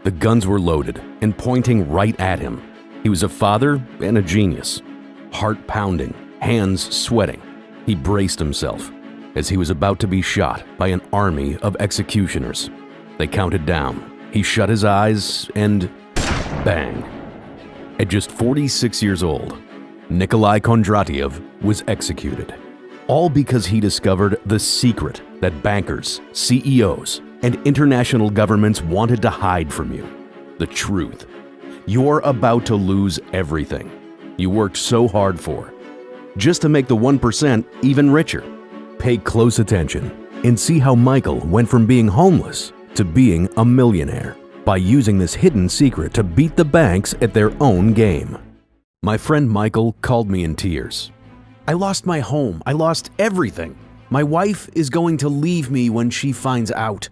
The guns were loaded and pointing right at him. He was a father and a genius. Heart pounding, hands sweating, he braced himself as he was about to be shot by an army of executioners. They counted down. He shut his eyes and bang. At just 46 years old, Nikolai Kondratiev was executed. All because he discovered the secret that bankers, CEOs, and international governments wanted to hide from you. The truth. You're about to lose everything you worked so hard for, just to make the 1% even richer. Pay close attention and see how Michael went from being homeless to being a millionaire by using this hidden secret to beat the banks at their own game. My friend Michael called me in tears. I lost my home. I lost everything. My wife is going to leave me when she finds out.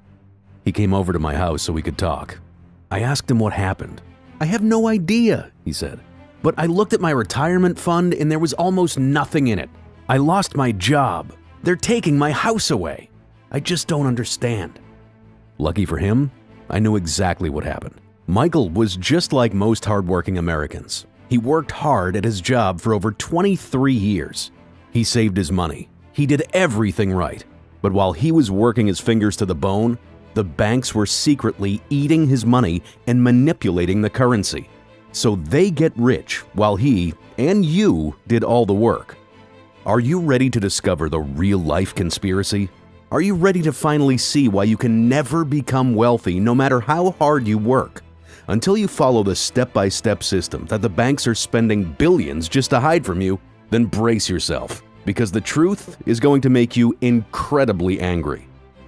He came over to my house so we could talk. I asked him what happened. I have no idea, he said. But I looked at my retirement fund and there was almost nothing in it. I lost my job. They're taking my house away. I just don't understand. Lucky for him, I knew exactly what happened. Michael was just like most hardworking Americans. He worked hard at his job for over 23 years. He saved his money. He did everything right. But while he was working his fingers to the bone, the banks were secretly eating his money and manipulating the currency. So they get rich while he and you did all the work. Are you ready to discover the real-life conspiracy? Are you ready to finally see why you can never become wealthy no matter how hard you work? Until you follow the step-by-step system that the banks are spending billions just to hide from you, then brace yourself, because the truth is going to make you incredibly angry.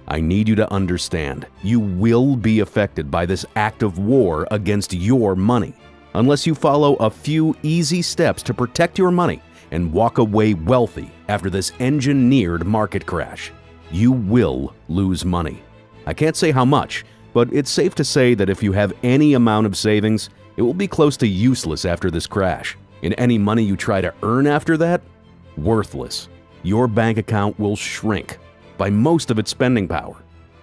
I need you to understand, you will be affected by this act of war against your money, unless you follow a few easy steps to protect your money and walk away wealthy after this engineered market crash. You will lose money. I can't say how much, but it's safe to say that if you have any amount of savings, it will be close to useless after this crash. And any money you try to earn after that, worthless. Your bank account will shrink by most of its spending power.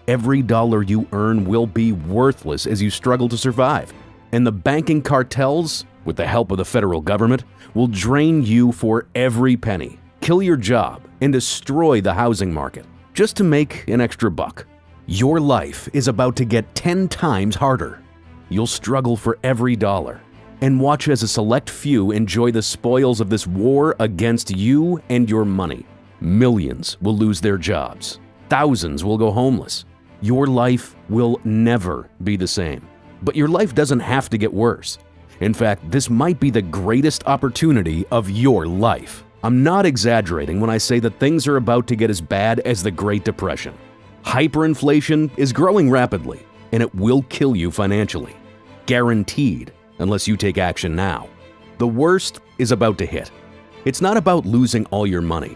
Every dollar you earn will be worthless as you struggle to survive. And the banking cartels, with the help of the federal government, will drain you for every penny, kill your job, and destroy the housing market, just to make an extra buck. Your life is about to get 10 times harder. You'll struggle for every dollar, and watch as a select few enjoy the spoils of this war against you and your money. Millions will lose their jobs. Thousands will go homeless. Your life will never be the same. But your life doesn't have to get worse. In fact, this might be the greatest opportunity of your life. I'm not exaggerating when I say that things are about to get as bad as the Great Depression. Hyperinflation is growing rapidly, and it will kill you financially. Guaranteed, unless you take action now. The worst is about to hit. It's not about losing all your money.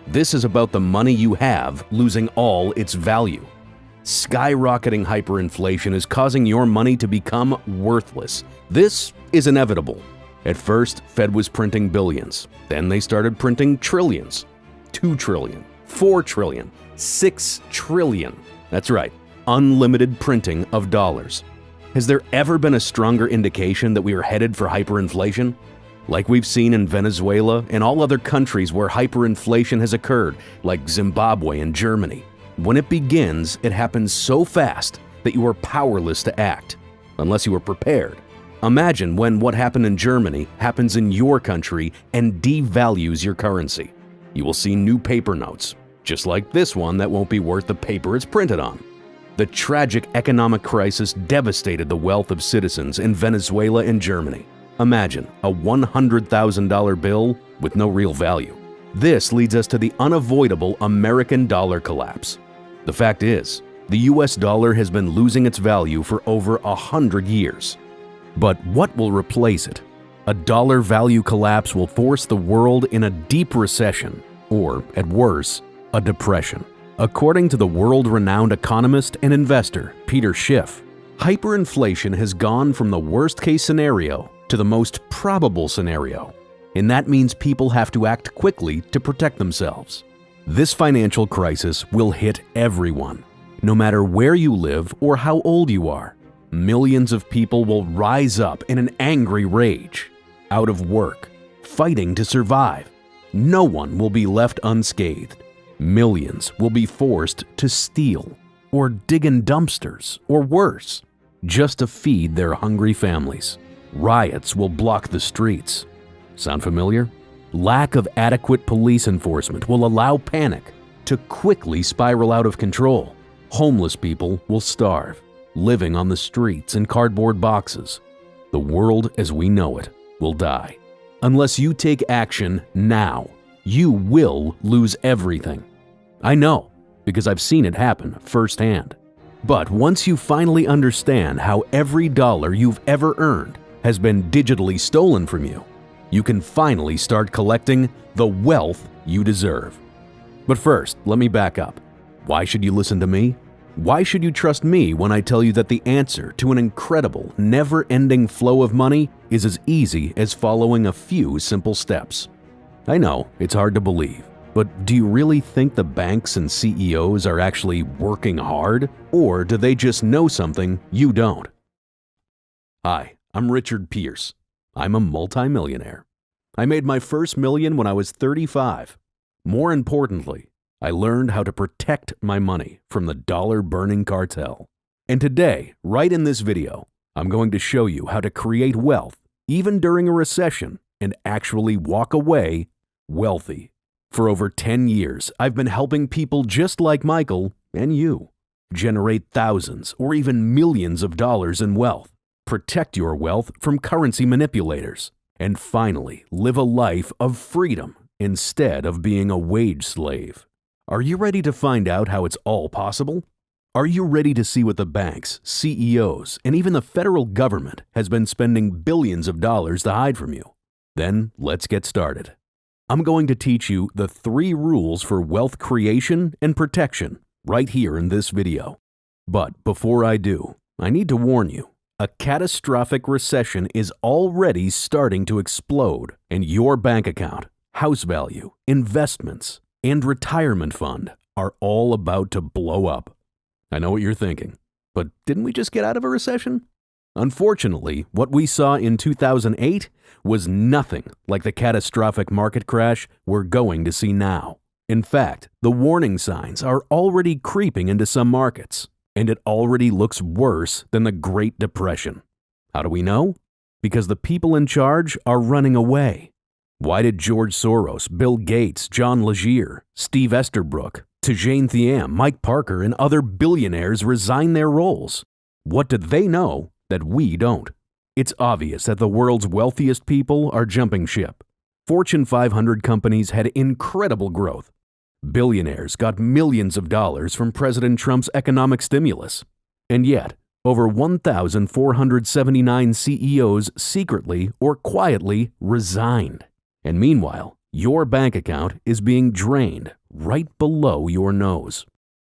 This is about the money you have losing all its value. Skyrocketing hyperinflation is causing your money to become worthless. This is inevitable. At first, Fed was printing billions. Then they started printing trillions. 2 trillion, 4 trillion, 6 trillion. That's right, unlimited printing of dollars. Has there ever been a stronger indication that we are headed for hyperinflation? Like we've seen in Venezuela and all other countries where hyperinflation has occurred, like Zimbabwe and Germany. When it begins, it happens so fast that you are powerless to act, unless you are prepared. Imagine when what happened in Germany happens in your country and devalues your currency. You will see new paper notes, just like this one that won't be worth the paper it's printed on. The tragic economic crisis devastated the wealth of citizens in Venezuela and Germany. Imagine a $100,000 bill with no real value. This leads us to the unavoidable American dollar collapse. The fact is, the US dollar has been losing its value for over 100 years. But what will replace it? A dollar value collapse will force the world in a deep recession, or, at worst, a depression. According to the world-renowned economist and investor Peter Schiff, hyperinflation has gone from the worst-case scenario to the most probable scenario, and that means people have to act quickly to protect themselves. This financial crisis will hit everyone, no matter where you live or how old you are. Millions of people will rise up in an angry rage, out of work, fighting to survive. No one will be left unscathed. Millions will be forced to steal or dig in dumpsters or worse, just to feed their hungry families. Riots will block the streets. Sound familiar? Lack of adequate police enforcement will allow panic to quickly spiral out of control. Homeless people will starve, living on the streets in cardboard boxes. The world as we know it will die. Unless you take action now, you will lose everything. I know, because I've seen it happen firsthand. But once you finally understand how every dollar you've ever earned has been digitally stolen from you, you can finally start collecting the wealth you deserve. But first, let me back up. Why should you listen to me? Why should you trust me when I tell you that the answer to an incredible, never-ending flow of money is as easy as following a few simple steps? I know, it's hard to believe, but do you really think the banks and CEOs are actually working hard, or do they just know something you don't? Hi, I'm Richard Pierce. I'm a multimillionaire. I made my first million when I was 35. More importantly, I learned how to protect my money from the dollar-burning cartel. And today, right in this video, I'm going to show you how to create wealth, even during a recession, and actually walk away wealthy. For over 10 years, I've been helping people just like Michael and you generate thousands or even millions of dollars in wealth, protect your wealth from currency manipulators, and finally live a life of freedom instead of being a wage slave. Are you ready to find out how it's all possible? Are you ready to see what the banks, CEOs, and even the federal government has been spending billions of dollars to hide from you? Then let's get started. I'm going to teach you the 3 rules for wealth creation and protection right here in this video. But before I do, I need to warn you, a catastrophic recession is already starting to explode, and your bank account, house value, investments, and retirement fund are all about to blow up. I know what you're thinking, but didn't we just get out of a recession? Unfortunately, what we saw in 2008 was nothing like the catastrophic market crash we're going to see now. In fact, the warning signs are already creeping into some markets, and it already looks worse than the Great Depression. How do we know? Because the people in charge are running away. Why did George Soros, Bill Gates, John Legere, Steve Easterbrook, Tejane Thiam, Mike Parker, and other billionaires resign their roles? What do they know that we don't? It's obvious that the world's wealthiest people are jumping ship. Fortune 500 companies had incredible growth. Billionaires got millions of dollars from President Trump's economic stimulus. And yet, over 1,479 CEOs secretly or quietly resigned. And meanwhile, your bank account is being drained right below your nose.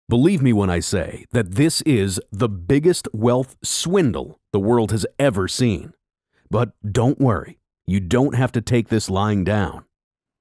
Believe me when I say that this is the biggest wealth swindle the world has ever seen. But don't worry, you don't have to take this lying down.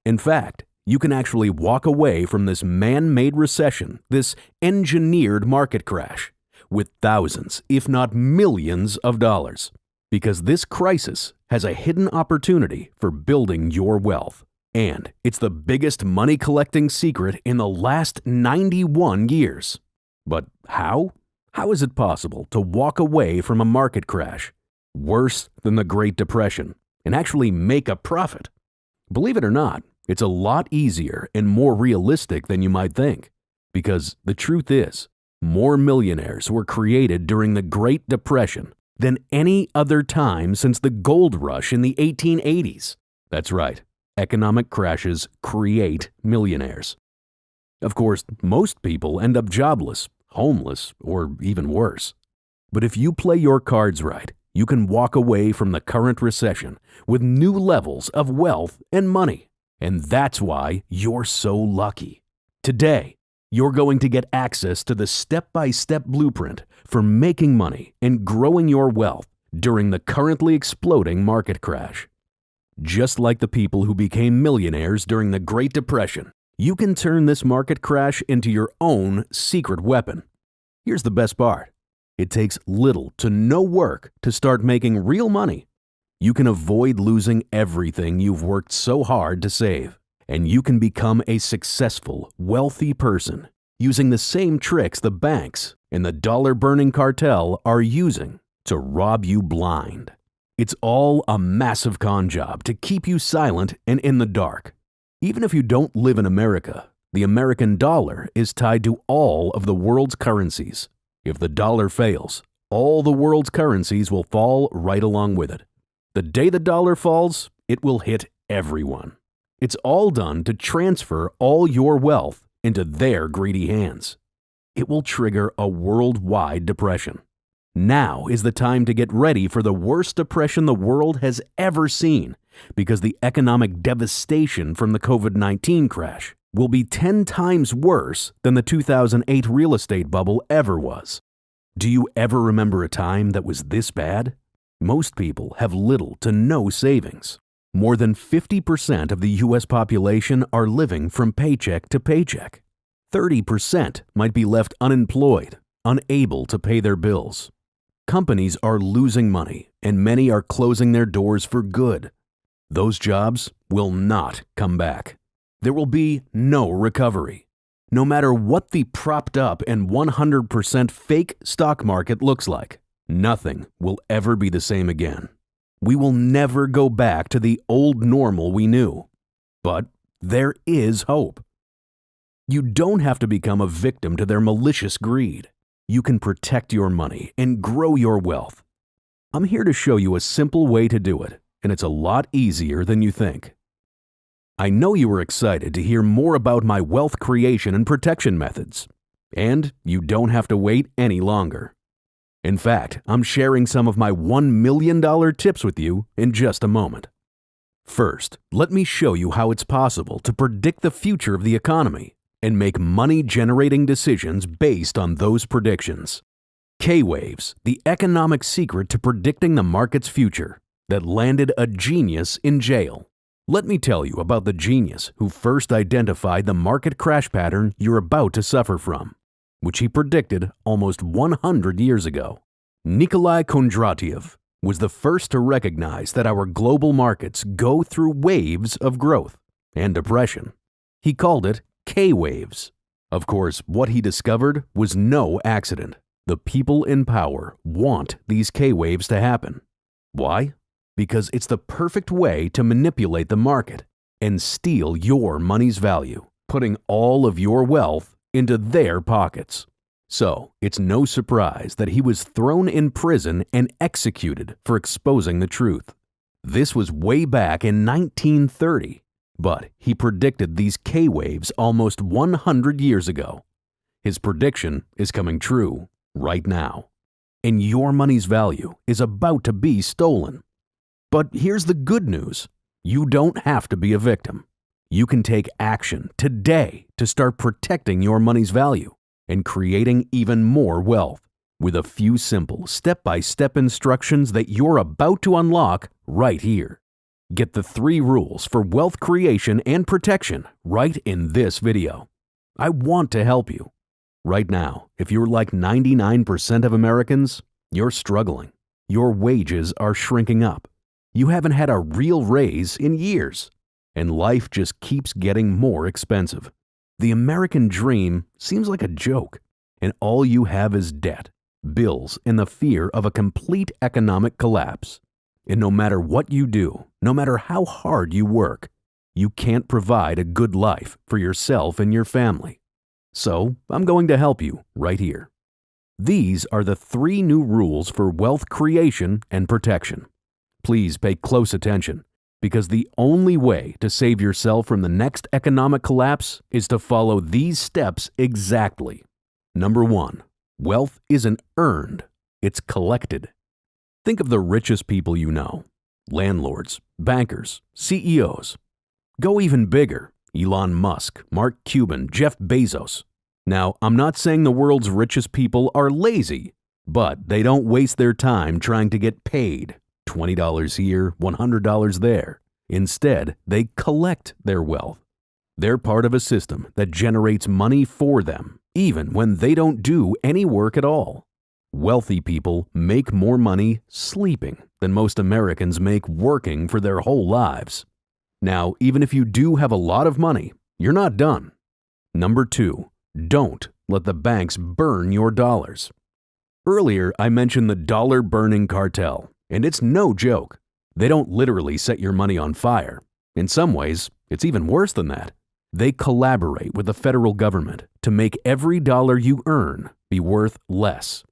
In fact, you can actually walk away from this man-made recession, this engineered market crash, with thousands, if not millions of dollars. Because this crisis has a hidden opportunity for building your wealth. And it's the biggest money-collecting secret in the last 91 years. But how? How is it possible to walk away from a market crash, worse than the Great Depression, and actually make a profit? Believe it or not, it's a lot easier and more realistic than you might think. Because the truth is, more millionaires were created during the Great Depression than any other time since the gold rush in the 1880s. That's right, economic crashes create millionaires. Of course, most people end up jobless, homeless, or even worse. But if you play your cards right, you can walk away from the current recession with new levels of wealth and money. And that's why you're so lucky. Today, you're going to get access to the step-by-step blueprint for making money and growing your wealth during the currently exploding market crash. Just like the people who became millionaires during the Great Depression, you can turn this market crash into your own secret weapon. Here's the best part. It takes little to no work to start making real money. You can avoid losing everything you've worked so hard to save, and you can become a successful, wealthy person using the same tricks the banks and the dollar-burning cartel are using to rob you blind. It's all a massive con job to keep you silent and in the dark. Even if you don't live in America, the American dollar is tied to all of the world's currencies. If the dollar fails, all the world's currencies will fall right along with it. The day the dollar falls, it will hit everyone. It's all done to transfer all your wealth into their greedy hands. It will trigger a worldwide depression. Now is the time to get ready for the worst depression the world has ever seen, because the economic devastation from the COVID-19 crash will be 10 times worse than the 2008 real estate bubble ever was. Do you ever remember a time that was this bad? Most people have little to no savings. More than 50% of the U.S. population are living from paycheck to paycheck. 30% might be left unemployed, unable to pay their bills. Companies are losing money, and many are closing their doors for good. Those jobs will not come back. There will be no recovery. No matter what the propped up and 100% fake stock market looks like, nothing will ever be the same again. We will never go back to the old normal we knew. But there is hope. You don't have to become a victim to their malicious greed. You can protect your money and grow your wealth. I'm here to show you a simple way to do it, and it's a lot easier than you think. I know you are excited to hear more about my wealth creation and protection methods, and you don't have to wait any longer. In fact, I'm sharing some of my $1 million tips with you in just a moment. First, let me show you how it's possible to predict the future of the economy and make money-generating decisions based on those predictions. K-Waves, the economic secret to predicting the market's future that landed a genius in jail. Let me tell you about the genius who first identified the market crash pattern you're about to suffer from, which he predicted almost 100 years ago. Nikolai Kondratiev was the first to recognize that our global markets go through waves of growth and depression. He called it K-Waves. Of course, what he discovered was no accident. The people in power want these K-Waves to happen. Why? Because it's the perfect way to manipulate the market and steal your money's value, putting all of your wealth into their pockets. So, it's no surprise that he was thrown in prison and executed for exposing the truth. This was way back in 1930. But he predicted these K-Waves almost 100 years ago. His prediction is coming true right now. And your money's value is about to be stolen. But here's the good news. You don't have to be a victim. You can take action today to start protecting your money's value and creating even more wealth with a few simple step-by-step instructions that you're about to unlock right here. Get the 3 rules for wealth creation and protection right in this video. I want to help you. Right now, if you're like 99% of Americans, you're struggling. Your wages are shrinking up. You haven't had a real raise in years, and life just keeps getting more expensive. The American dream seems like a joke, and all you have is debt, bills, and the fear of a complete economic collapse. And no matter what you do, no matter how hard you work, you can't provide a good life for yourself and your family. So, I'm going to help you right here. These are the 3 new rules for wealth creation and protection. Please pay close attention, because the only way to save yourself from the next economic collapse is to follow these steps exactly. Number 1, wealth isn't earned, it's collected. Think of the richest people you know: landlords, bankers, CEOs. Go even bigger: Elon Musk, Mark Cuban, Jeff Bezos. Now, I'm not saying the world's richest people are lazy, but they don't waste their time trying to get paid. $20 here, $100 there. Instead, they collect their wealth. They're part of a system that generates money for them, even when they don't do any work at all. Wealthy people make more money sleeping than most Americans make working for their whole lives. Now, even if you do have a lot of money, you're not done. Number 2, don't let the banks burn your dollars. Earlier, I mentioned the dollar-burning cartel, and it's no joke. They don't literally set your money on fire. In some ways, it's even worse than that. They collaborate with the federal government to make every dollar you earn be worth less.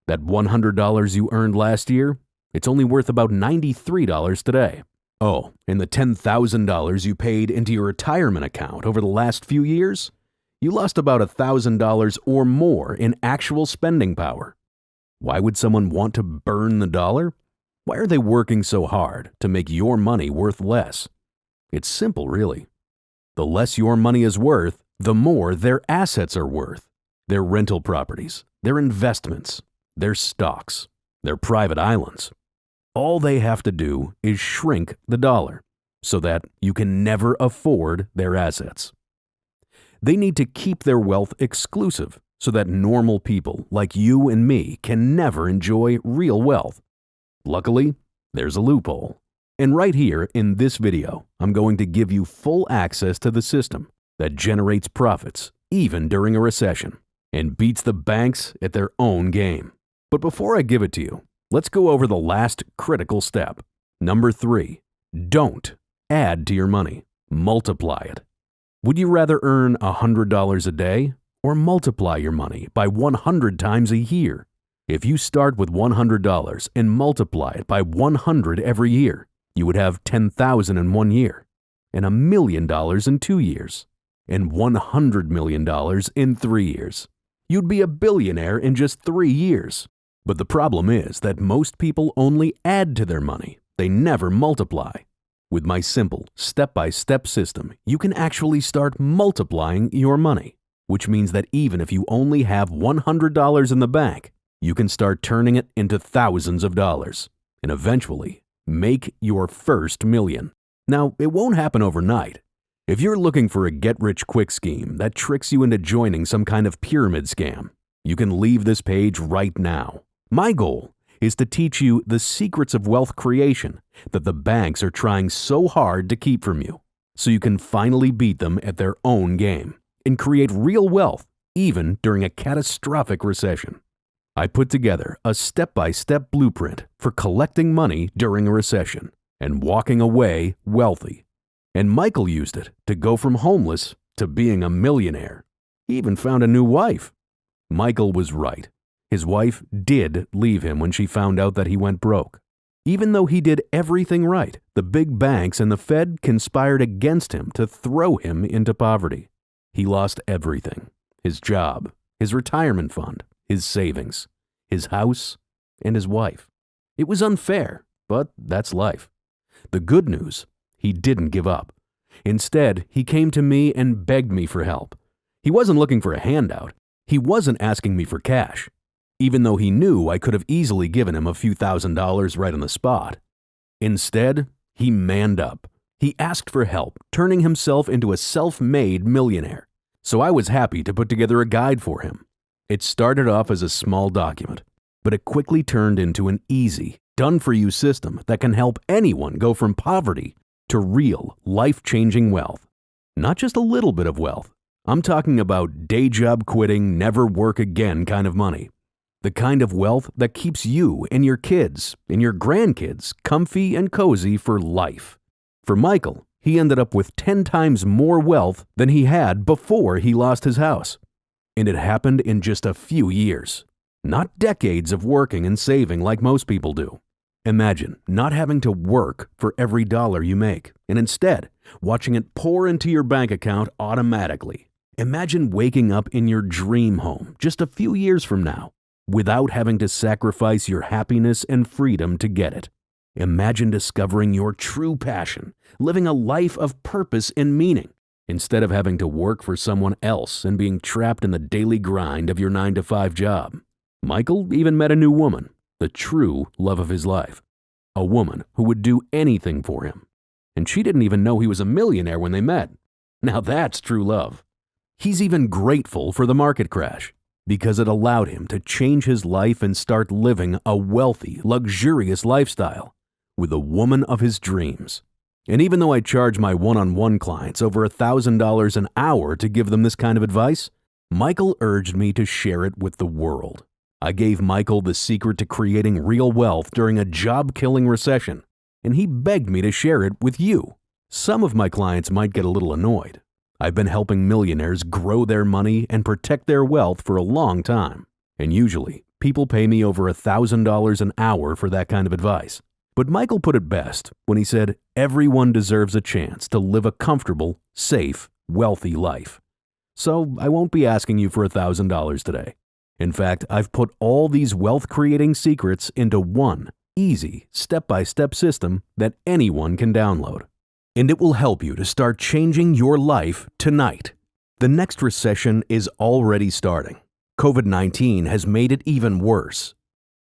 That $100 you earned last year, it's only worth about $93 today. Oh, and the $10,000 you paid into your retirement account over the last few years? You lost about $1,000 or more in actual spending power. Why would someone want to burn the dollar? Why are they working so hard to make your money worth less? It's simple, really. The less your money is worth, the more their assets are worth. Their rental properties, their investments, their stocks, their private islands. All they have to do is shrink the dollar so that you can never afford their assets. They need to keep their wealth exclusive so that normal people like you and me can never enjoy real wealth. Luckily, there's a loophole. And right here in this video, I'm going to give you full access to the system that generates profits even during a recession and beats the banks at their own game. But before I give it to you, let's go over the last critical step. Number 3, don't add to your money. Multiply it. Would you rather earn $100 a day or multiply your money by 100 times a year? If you start with $100 and multiply it by 100 every year, you would have $10,000 in 1 year, and $1 million in 2 years, and $100 million in 3 years. You'd be a billionaire in just 3 years. But the problem is that most people only add to their money. They never multiply. With my simple step-by-step system, you can actually start multiplying your money, which means that even if you only have $100 in the bank, you can start turning it into thousands of dollars, and eventually make your first million. Now, it won't happen overnight. If you're looking for a get-rich-quick scheme that tricks you into joining some kind of pyramid scam, you can leave this page right now. My goal is to teach you the secrets of wealth creation that the banks are trying so hard to keep from you, so you can finally beat them at their own game and create real wealth even during a catastrophic recession. I put together a step-by-step blueprint for collecting money during a recession and walking away wealthy. And Michael used it to go from homeless to being a millionaire. He even found a new wife. Michael was right. His wife did leave him when she found out that he went broke. Even though he did everything right, the big banks and the Fed conspired against him to throw him into poverty. He lost everything: his job, his retirement fund, his savings, his house, and his wife. It was unfair, but that's life. The good news, he didn't give up. Instead, he came to me and begged me for help. He wasn't looking for a handout. He wasn't asking me for cash, even though he knew I could have easily given him a few $1,000s right on the spot. Instead, he manned up. He asked for help, turning himself into a self-made millionaire. So I was happy to put together a guide for him. It started off as a small document, but it quickly turned into an easy, done-for-you system that can help anyone go from poverty to real, life-changing wealth. Not just a little bit of wealth. I'm talking about day job quitting, never work again kind of money. The kind of wealth that keeps you and your kids and your grandkids comfy and cozy for life. For Michael, he ended up with 10 times more wealth than he had before he lost his house. And it happened in just a few years, not decades of working and saving like most people do. Imagine not having to work for every dollar you make, and instead watching it pour into your bank account automatically. Imagine waking up in your dream home just a few years from now, without having to sacrifice your happiness and freedom to get it. Imagine discovering your true passion, living a life of purpose and meaning, instead of having to work for someone else and being trapped in the daily grind of your 9-to-5 job. Michael even met a new woman, the true love of his life. A woman who would do anything for him. And she didn't even know he was a millionaire when they met. Now that's true love. He's even grateful for the market crash. because it allowed him to change his life and start living a wealthy, luxurious lifestyle with the woman of his dreams. And even though I charge my one-on-one clients over $1,000 an hour to give them this kind of advice, Michael urged me to share it with the world. I gave Michael the secret to creating real wealth during a job-killing recession, and he begged me to share it with you. Some of my clients might get a little annoyed. I've been helping millionaires grow their money and protect their wealth for a long time, and usually people pay me over $1,000 an hour for that kind of advice. But Michael put it best when he said, everyone deserves a chance to live a comfortable, safe, wealthy life. So I won't be asking you for $1,000 today. In fact, I've put all these wealth-creating secrets into one easy, step-by-step system that anyone can download. And it will help you to start changing your life tonight. The next recession is already starting. COVID-19 has made it even worse.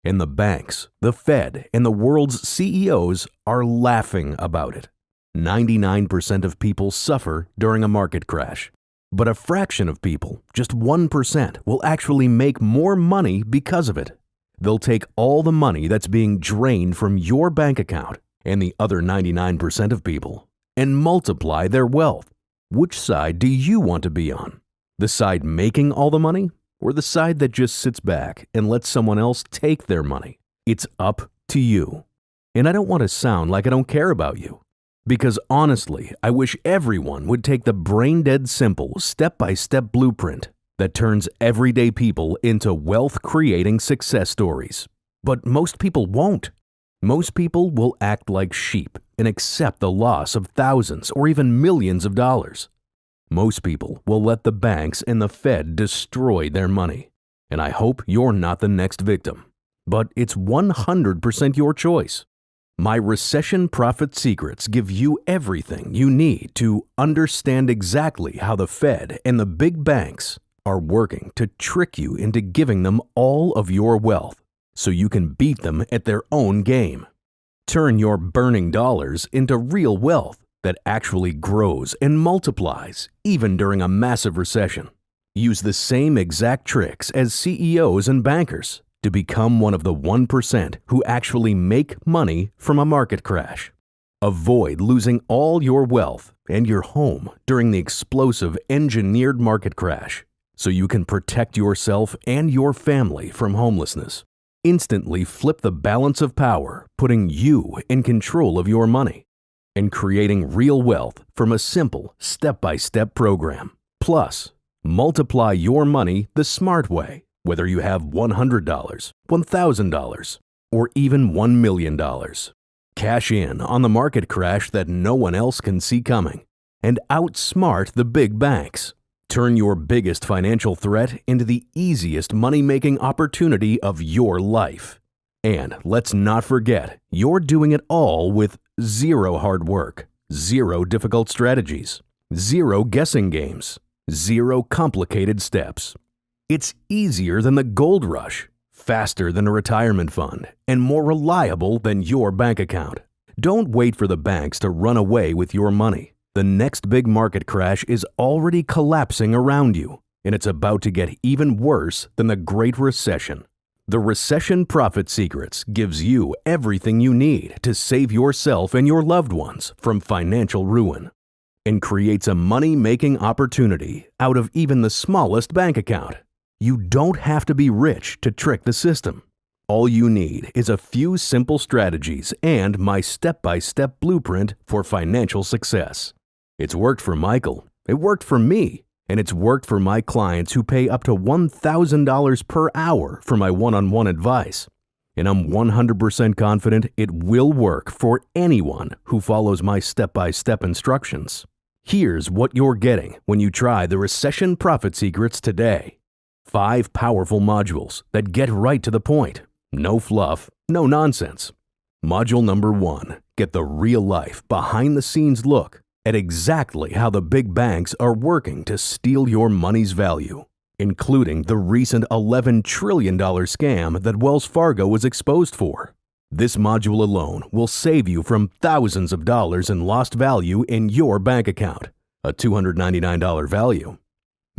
And the banks, the Fed, and the world's CEOs are laughing about it. 99% of people suffer during a market crash. But a fraction of people, just 1%, will actually make more money because of it. They'll take all the money that's being drained from your bank account and the other 99% of people and multiply their wealth. Which side do you want to be on? The side making all the money or the side that just sits back and lets someone else take their money? It's up to you. And I don't want to sound like I don't care about you. Because honestly, I wish everyone would take the brain-dead simple, step-by-step blueprint that turns everyday people into wealth-creating success stories. But most people won't. Most people will act like sheep and accept the loss of thousands or even millions of dollars. Most people will let the banks and the Fed destroy their money. And I hope you're not the next victim. But it's 100% your choice. My Recession Profit Secrets give you everything you need to understand exactly how the Fed and the big banks are working to trick you into giving them all of your wealth so you can beat them at their own game. Turn your burning dollars into real wealth that actually grows and multiplies even during a massive recession. Use the same exact tricks as CEOs and bankers to become one of the 1% who actually make money from a market crash. Avoid losing all your wealth and your home during the explosive engineered market crash so you can protect yourself and your family from homelessness. Instantly flip the balance of power, putting you in control of your money and creating real wealth from a simple step-by-step program. Plus, multiply your money the smart way. Whether you have $100, $1,000, or even $1 million. Cash in on the market crash that no one else can see coming and outsmart the big banks. Turn your biggest financial threat into the easiest money-making opportunity of your life. And let's not forget, you're doing it all with zero hard work, zero difficult strategies, zero guessing games, zero complicated steps. It's easier than the gold rush, faster than a retirement fund, and more reliable than your bank account. Don't wait for the banks to run away with your money. The next big market crash is already collapsing around you, and it's about to get even worse than the Great Recession. The Recession Profit Secrets gives you everything you need to save yourself and your loved ones from financial ruin, and creates a money-making opportunity out of even the smallest bank account. You don't have to be rich to trick the system. All you need is a few simple strategies and my step-by-step blueprint for financial success. It's worked for Michael, it worked for me, and it's worked for my clients who pay up to $1,000 per hour for my one-on-one advice. And I'm 100% confident it will work for anyone who follows my step-by-step instructions. Here's what you're getting when you try the Recession Profit Secrets today. 5 powerful modules that get right to the point. No fluff, no nonsense. Module number 1. Get the real-life, behind-the-scenes look at exactly how the big banks are working to steal your money's value, including the recent $11 trillion scam that Wells Fargo was exposed for. This module alone will save you from thousands of dollars in lost value in your bank account, a $299 value.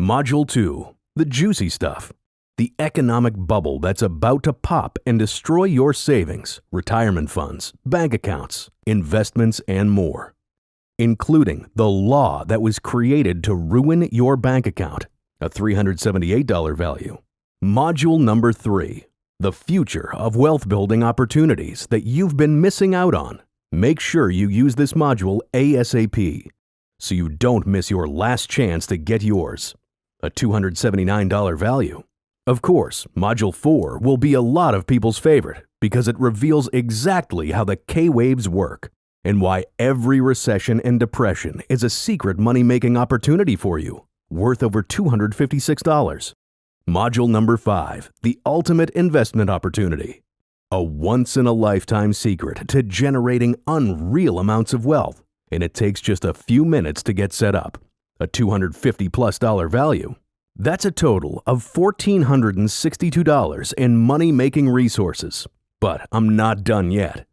Module 2. The juicy stuff. The economic bubble that's about to pop and destroy your savings, retirement funds, bank accounts, investments, and more, including the law that was created to ruin your bank account, a $378 value. Module number 3, the future of wealth building opportunities that you've been missing out on. Make sure you use this module ASAP so you don't miss your last chance to get yours, a $279 value. Of course, Module 4 will be a lot of people's favorite because it reveals exactly how the K-waves work and why every recession and depression is a secret money-making opportunity for you, worth over $256. Module number 5, the ultimate investment opportunity. A once-in-a-lifetime secret to generating unreal amounts of wealth, and it takes just a few minutes to get set up, a $250+ value. That's a total of $1,462 in money-making resources. But I'm not done yet.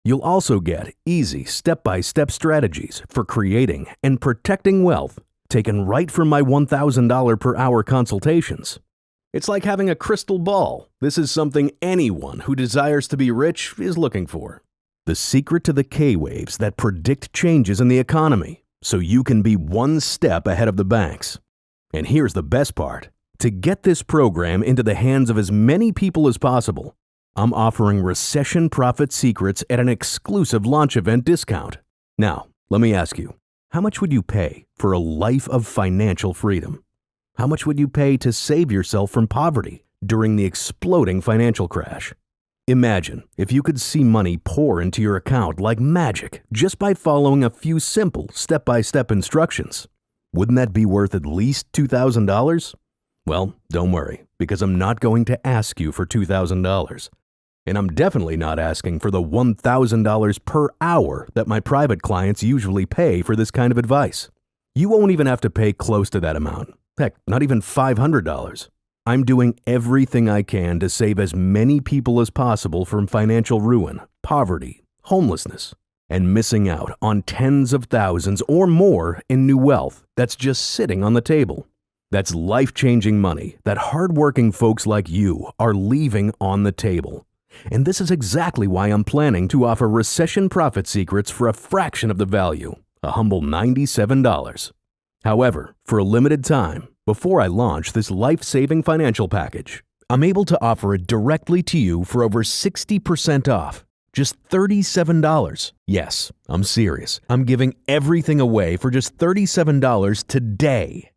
You'll also get easy step-by-step strategies for creating and protecting wealth, taken right from my $1,000 per hour consultations. It's like having a crystal ball. This is something anyone who desires to be rich is looking for. The secret to the K-waves that predict changes in the economy, so you can be one step ahead of the banks. And here's the best part. To get this program into the hands of as many people as possible, I'm offering Recession Profit Secrets at an exclusive launch event discount. Now, let me ask you, how much would you pay for a life of financial freedom? How much would you pay to save yourself from poverty during the exploding financial crash? Imagine if you could see money pour into your account like magic just by following a few simple step-by-step instructions. Wouldn't that be worth at least $2,000? Well, don't worry, because I'm not going to ask you for $2,000. And I'm definitely not asking for the $1,000 per hour that my private clients usually pay for this kind of advice. You won't even have to pay close to that amount. Heck, not even $500. I'm doing everything I can to save as many people as possible from financial ruin, poverty, homelessness, and missing out on tens of thousands or more in new wealth that's just sitting on the table. That's life-changing money that hardworking folks like you are leaving on the table. And this is exactly why I'm planning to offer Recession Profit Secrets for a fraction of the value, a humble $97. However, for a limited time, before I launch this life-saving financial package, I'm able to offer it directly to you for over 60% off. Just $37. Yes, I'm serious. I'm giving everything away for just $37 today.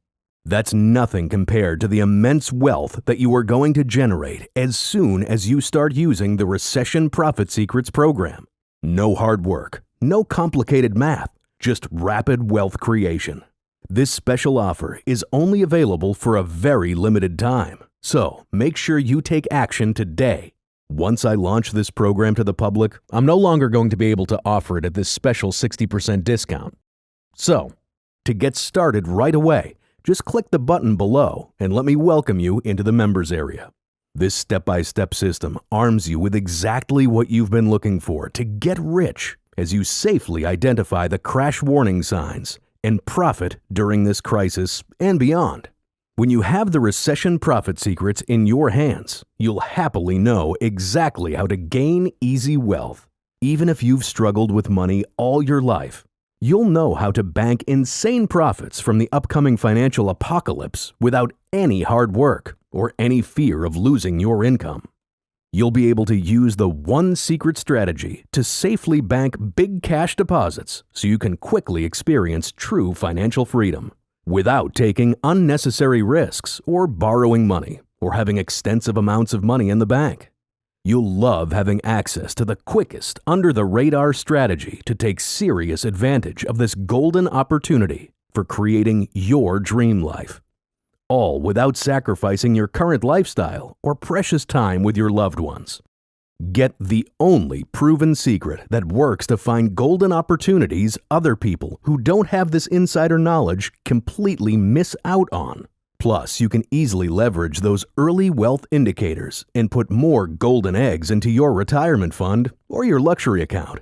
That's nothing compared to the immense wealth that you are going to generate as soon as you start using the Recession Profit Secrets program. No hard work, no complicated math, just rapid wealth creation. This special offer is only available for a very limited time, so make sure you take action today. Once I launch this program to the public, I'm no longer going to be able to offer it at this special 60% discount. So, to get started right away, just click the button below and let me welcome you into the members area. This step-by-step system arms you with exactly what you've been looking for to get rich as you safely identify the crash warning signs and profit during this crisis and beyond. When you have the Recession Profit Secrets in your hands, you'll happily know exactly how to gain easy wealth. Even if you've struggled with money all your life, you'll know how to bank insane profits from the upcoming financial apocalypse without any hard work or any fear of losing your income. You'll be able to use the one secret strategy to safely bank big cash deposits so you can quickly experience true financial freedom without taking unnecessary risks or borrowing money or having extensive amounts of money in the bank. You'll love having access to the quickest, under-the-radar strategy to take serious advantage of this golden opportunity for creating your dream life, all without sacrificing your current lifestyle or precious time with your loved ones. Get the only proven secret that works to find golden opportunities other people who don't have this insider knowledge completely miss out on. Plus, you can easily leverage those early wealth indicators and put more golden eggs into your retirement fund or your luxury account.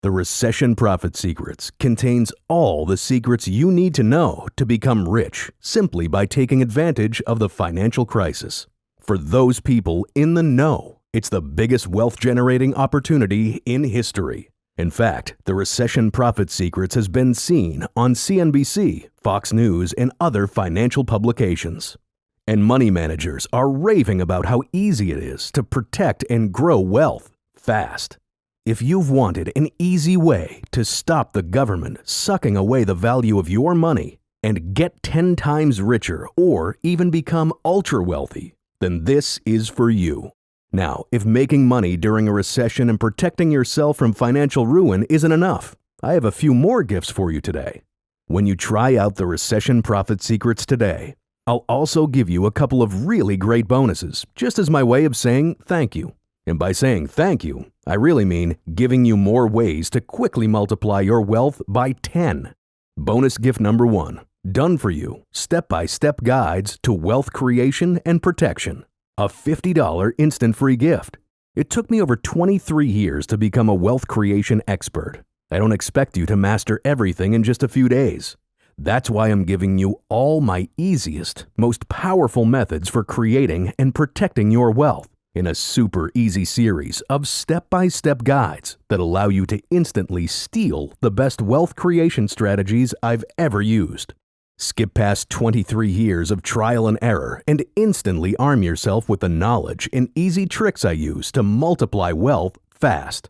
The Recession Profit Secrets contains all the secrets you need to know to become rich simply by taking advantage of the financial crisis. For those people in the know, it's the biggest wealth-generating opportunity in history. In fact, the Recession Profit Secrets has been seen on CNBC, Fox News, and other financial publications. And money managers are raving about how easy it is to protect and grow wealth fast. If you've wanted an easy way to stop the government sucking away the value of your money and get 10 times richer or even become ultra wealthy, then this is for you. Now, if making money during a recession and protecting yourself from financial ruin isn't enough, I have a few more gifts for you today. When you try out the Recession Profit Secrets today, I'll also give you a couple of really great bonuses, just as my way of saying thank you. And by saying thank you, I really mean giving you more ways to quickly multiply your wealth by 10. Bonus gift number 1, done for you, step-by-step guides to wealth creation and protection. A $50 instant free gift. It took me over 23 years to become a wealth creation expert. I don't expect you to master everything in just a few days. That's why I'm giving you all my easiest, most powerful methods for creating and protecting your wealth in a super easy series of step-by-step guides that allow you to instantly steal the best wealth creation strategies I've ever used. Skip past 23 years of trial and error and instantly arm yourself with the knowledge and easy tricks I use to multiply wealth fast.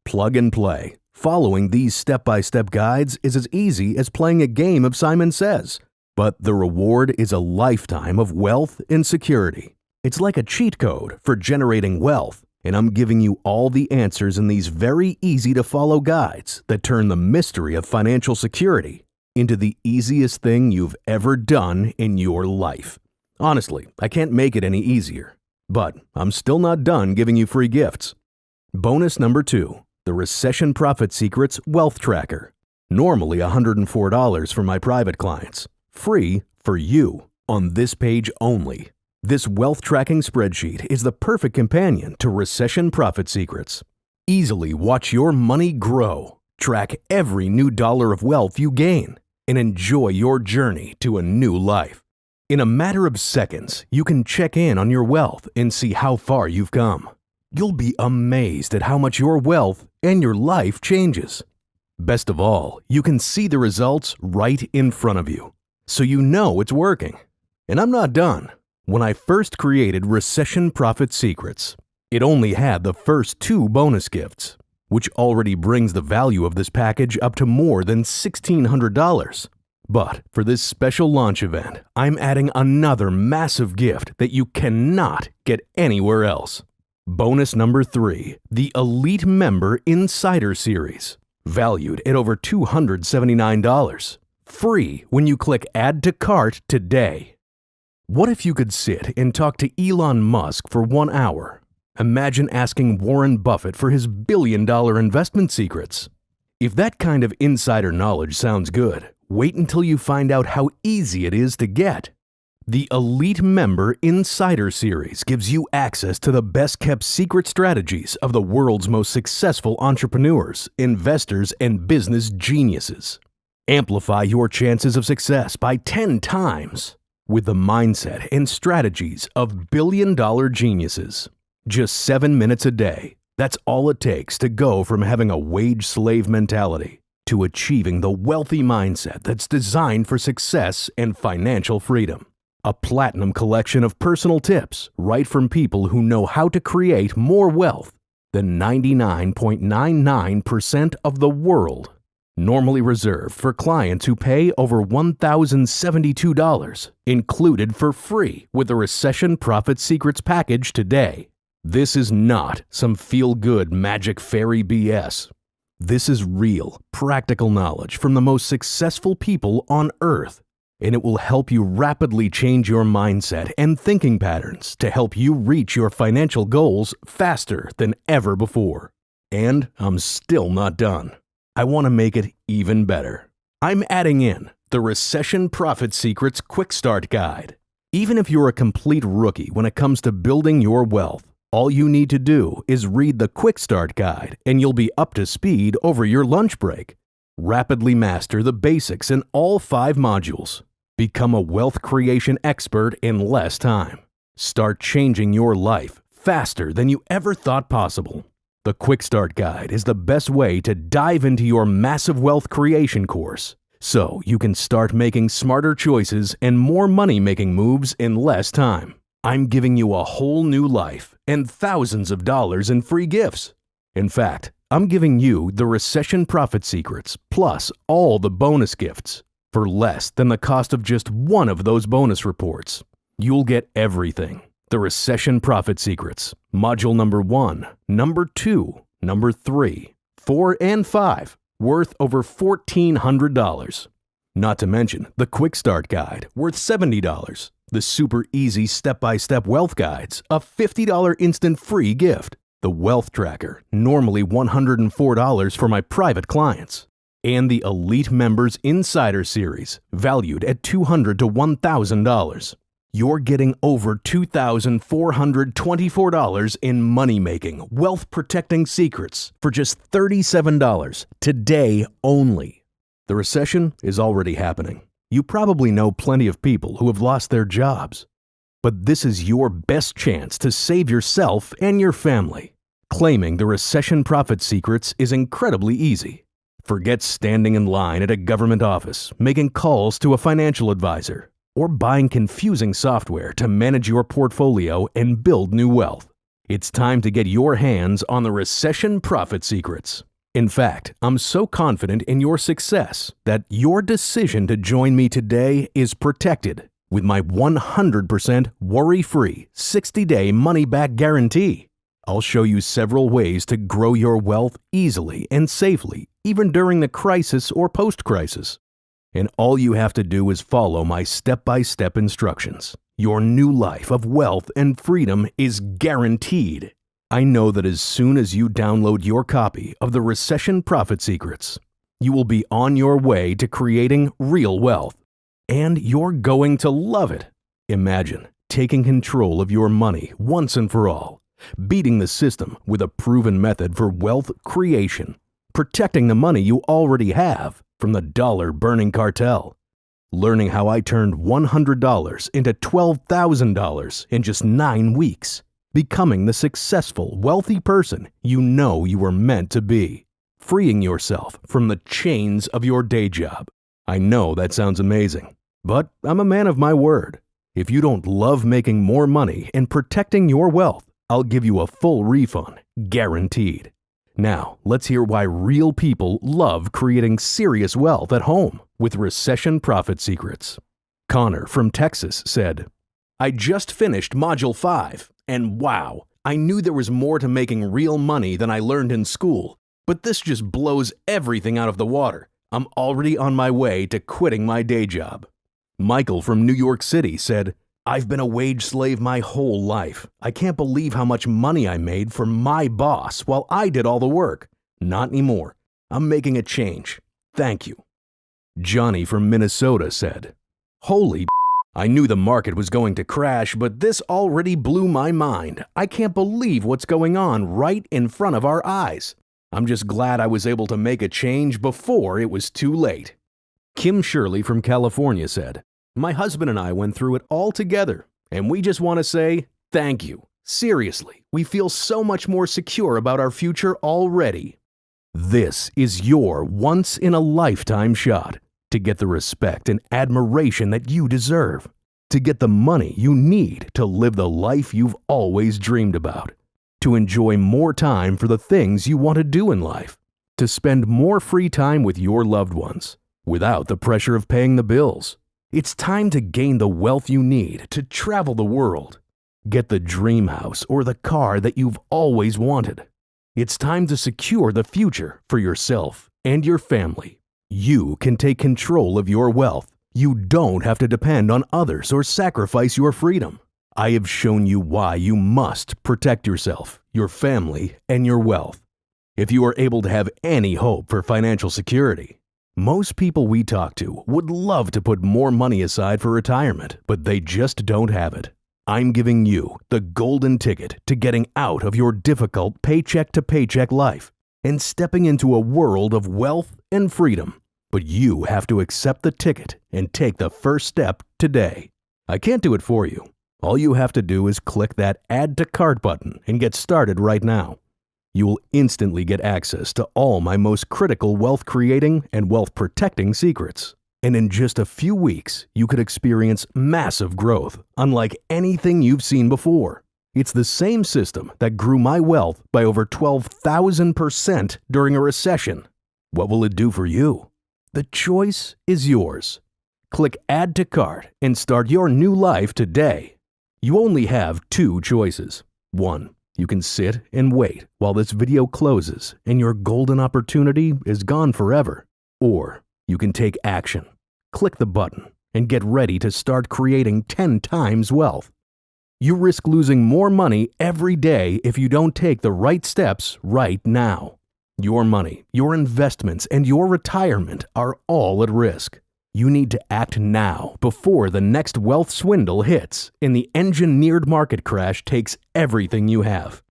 Plug and play. Following these step-by-step guides is as easy as playing a game of Simon Says, but the reward is a lifetime of wealth and security. It's like a cheat code for generating wealth, and I'm giving you all the answers in these very easy-to-follow guides that turn the mystery of financial security into the easiest thing you've ever done in your life. Honestly, I can't make it any easier, but I'm still not done giving you free gifts. Bonus number 2, the Recession Profit Secrets Wealth Tracker. Normally $104 for my private clients. Free for you on this page only. This wealth tracking spreadsheet is the perfect companion to Recession Profit Secrets. Easily watch your money grow, track every new dollar of wealth you gain, and enjoy your journey to a new life. In a matter of seconds, you can check in on your wealth and see how far you've come. You'll be amazed at how much your wealth and your life changes. Best of all, you can see the results right in front of you, so you know it's working. And I'm not done. When I first created Recession Profit Secrets, it only had the first 2 bonus gifts, which already brings the value of this package up to more than $1,600. But for this special launch event, I'm adding another massive gift that you cannot get anywhere else. Bonus number 3, the Elite Member Insider Series, valued at over $279. Free when you click Add to Cart today. What if you could sit and talk to Elon Musk for 1 hour? Imagine asking Warren Buffett for his billion-dollar investment secrets. If that kind of insider knowledge sounds good, wait until you find out how easy it is to get. The Elite Member Insider Series gives you access to the best-kept secret strategies of the world's most successful entrepreneurs, investors, and business geniuses. Amplify your chances of success by 10 times with the mindset and strategies of billion-dollar geniuses. Just 7 minutes a day. That's all it takes to go from having a wage slave mentality to achieving the wealthy mindset that's designed for success and financial freedom. A platinum collection of personal tips right from people who know how to create more wealth than 99.99% of the world. Normally reserved for clients who pay over $1,072, included for free with the Recession Profit Secrets package today. This is not some feel-good magic fairy BS. This is real, practical knowledge from the most successful people on Earth, and it will help you rapidly change your mindset and thinking patterns to help you reach your financial goals faster than ever before. And I'm still not done. I want to make it even better. I'm adding in the Recession Profit Secrets Quick Start Guide. Even if you're a complete rookie when it comes to building your wealth, all you need to do is read the Quick Start Guide and you'll be up to speed over your lunch break. Rapidly master the basics in all 5 modules. Become a wealth creation expert in less time. Start changing your life faster than you ever thought possible. The Quick Start Guide is the best way to dive into your massive wealth creation course, so you can start making smarter choices and more money-making moves in less time. I'm giving you a whole new life and thousands of dollars in free gifts. In fact, I'm giving you the Recession Profit Secrets plus all the bonus gifts for less than the cost of just one of those bonus reports. You'll get everything. The Recession Profit Secrets, Module number 1, number 2, number 3, 4, and 5, worth over $1,400. Not to mention the Quick Start Guide, worth $70. The super easy step-by-step wealth guides, a $50 instant free gift. The Wealth Tracker, normally $104 for my private clients. And the Elite Members Insider Series, valued at $200 to $1,000. You're getting over $2,424 in money-making, wealth-protecting secrets for just $37 today only. The recession is already happening. You probably know plenty of people who have lost their jobs. But this is your best chance to save yourself and your family. Claiming the Recession Profit Secrets is incredibly easy. Forget standing in line at a government office, making calls to a financial advisor, or buying confusing software to manage your portfolio and build new wealth. It's time to get your hands on the Recession Profit Secrets. In fact, I'm so confident in your success that your decision to join me today is protected with my 100% worry-free 60-day money-back guarantee. I'll show you several ways to grow your wealth easily and safely, even during the crisis or post-crisis. And all you have to do is follow my step-by-step instructions. Your new life of wealth and freedom is guaranteed. I know that as soon as you download your copy of the Recession Profit Secrets, you will be on your way to creating real wealth. And you're going to love it. Imagine taking control of your money once and for all, beating the system with a proven method for wealth creation, protecting the money you already have from the dollar-burning cartel, learning how I turned $100 into $12,000 in just 9 weeks, becoming the successful, wealthy person you know you were meant to be, freeing yourself from the chains of your day job. I know that sounds amazing, but I'm a man of my word. If you don't love making more money and protecting your wealth, I'll give you a full refund, guaranteed. Now, let's hear why real people love creating serious wealth at home with Recession Profit Secrets. Connor from Texas said, I just finished Module 5, and wow, I knew there was more to making real money than I learned in school, but this just blows everything out of the water. I'm already on my way to quitting my day job. Michael from New York City said, I've been a wage slave my whole life. I can't believe how much money I made for my boss while I did all the work. Not anymore. I'm making a change. Thank you. Johnny from Minnesota said, Holy I knew the market was going to crash, but this already blew my mind. I can't believe what's going on right in front of our eyes. I'm just glad I was able to make a change before it was too late. Kim Shirley from California said, My husband and I went through it all together, and we just want to say thank you. Seriously, we feel so much more secure about our future already. This is your once-in-a-lifetime shot to get the respect and admiration that you deserve, to get the money you need to live the life you've always dreamed about, to enjoy more time for the things you want to do in life, to spend more free time with your loved ones without the pressure of paying the bills. It's time to gain the wealth you need to travel the world. Get the dream house or the car that you've always wanted. It's time to secure the future for yourself and your family. You can take control of your wealth. You don't have to depend on others or sacrifice your freedom. I have shown you why you must protect yourself, your family, and your wealth. If you are able to have any hope for financial security, most people we talk to would love to put more money aside for retirement, but they just don't have it. I'm giving you the golden ticket to getting out of your difficult paycheck-to-paycheck life and stepping into a world of wealth and freedom. But you have to accept the ticket and take the first step today. I can't do it for you. All you have to do is click that Add to Cart button and get started right now. You will instantly get access to all my most critical wealth creating and wealth protecting secrets. And in just a few weeks, you could experience massive growth, unlike anything you've seen before. It's the same system that grew my wealth by over 12,000% during a recession. What will it do for you? The choice is yours. Click Add to Cart and start your new life today. You only have two choices. One, you can sit and wait while this video closes and your golden opportunity is gone forever. Or you can take action. Click the button and get ready to start creating 10 times wealth. You risk losing more money every day if you don't take the right steps right now. Your money, your investments, and your retirement are all at risk. You need to act now before the next wealth swindle hits and the engineered market crash takes everything you have.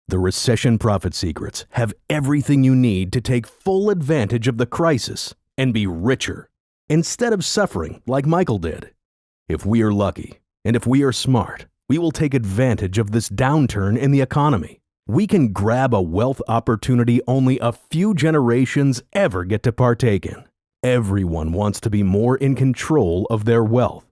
The Recession Profit Secrets have everything you need to take full advantage of the crisis and be richer, instead of suffering like Michael did. If we are lucky, and if we are smart, we will take advantage of this downturn in the economy. We can grab a wealth opportunity only a few generations ever get to partake in. Everyone wants to be more in control of their wealth.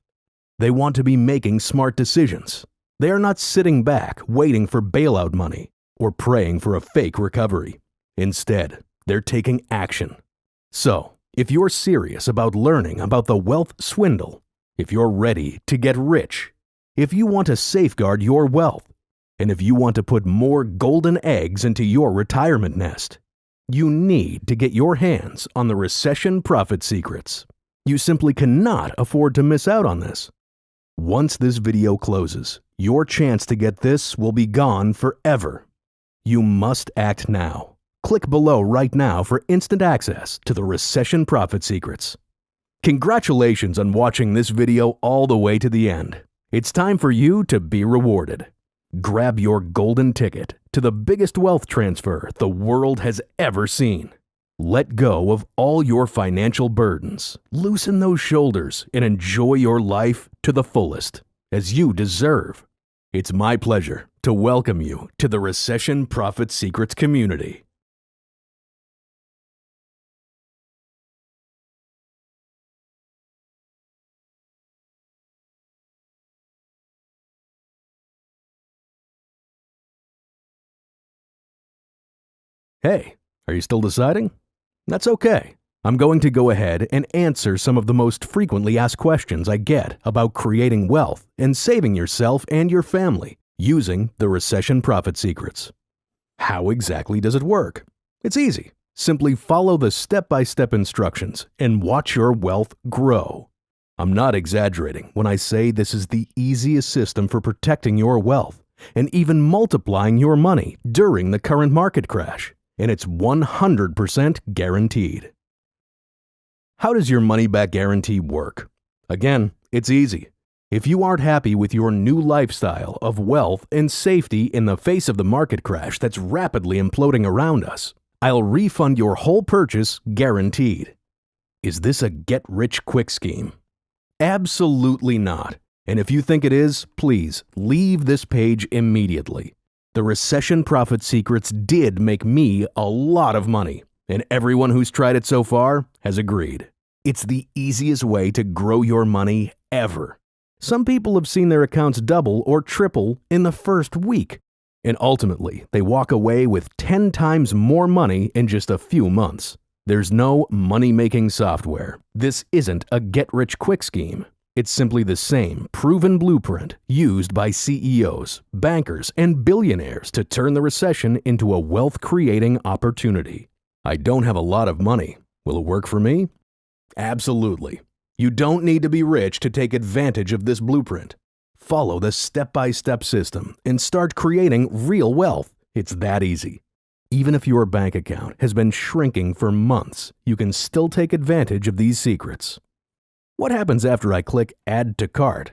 They want to be making smart decisions. They are not sitting back waiting for bailout money or praying for a fake recovery. Instead, they're taking action. So, if you're serious about learning about the wealth swindle, if you're ready to get rich, if you want to safeguard your wealth, and if you want to put more golden eggs into your retirement nest, you need to get your hands on the Recession Profit Secrets. You simply cannot afford to miss out on this. Once this video closes, your chance to get this will be gone forever. You must act now. Click below right now for instant access to the Recession Profit Secrets. Congratulations on watching this video all the way to the end. It's time for you to be rewarded. Grab your golden ticket to the biggest wealth transfer the world has ever seen. Let go of all your financial burdens, loosen those shoulders, and enjoy your life to the fullest, as you deserve. It's my pleasure to welcome you to the Recession Profit Secrets community. Hey, are you still deciding? That's okay. I'm going to go ahead and answer some of the most frequently asked questions I get about creating wealth and saving yourself and your family using the Recession Profit Secrets. How exactly does it work? It's easy. Simply follow the step-by-step instructions and watch your wealth grow. I'm not exaggerating when I say this is the easiest system for protecting your wealth and even multiplying your money during the current market crash. And it's 100% guaranteed. How does your money-back guarantee work? Again, it's easy. If you aren't happy with your new lifestyle of wealth and safety in the face of the market crash that's rapidly imploding around us, I'll refund your whole purchase guaranteed. Is this a get-rich-quick scheme? Absolutely not. And if you think it is, please leave this page immediately. The Recession Profit Secrets did make me a lot of money, and everyone who's tried it so far has agreed. It's the easiest way to grow your money ever. Some people have seen their accounts double or triple in the first week, and ultimately they walk away with 10 times more money in just a few months. There's no money-making software. This isn't a get-rich-quick scheme. It's simply the same proven blueprint used by CEOs, bankers, and billionaires to turn the recession into a wealth-creating opportunity. I don't have a lot of money. Will it work for me? Absolutely. You don't need to be rich to take advantage of this blueprint. Follow the step-by-step system and start creating real wealth. It's that easy. Even if your bank account has been shrinking for months, you can still take advantage of these secrets. What happens after I click Add to Cart?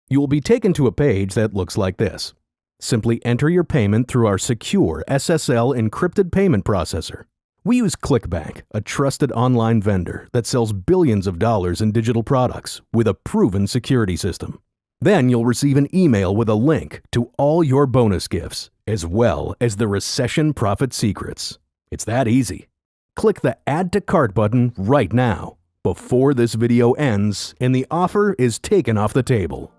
You will be taken to a page that looks like this. Simply enter your payment through our secure SSL encrypted payment processor. We use ClickBank, a trusted online vendor that sells billions of dollars in digital products with a proven security system. Then you'll receive an email with a link to all your bonus gifts, as well as the Recession Profit Secrets. It's that easy. Click the Add to Cart button right now, before this video ends and the offer is taken off the table.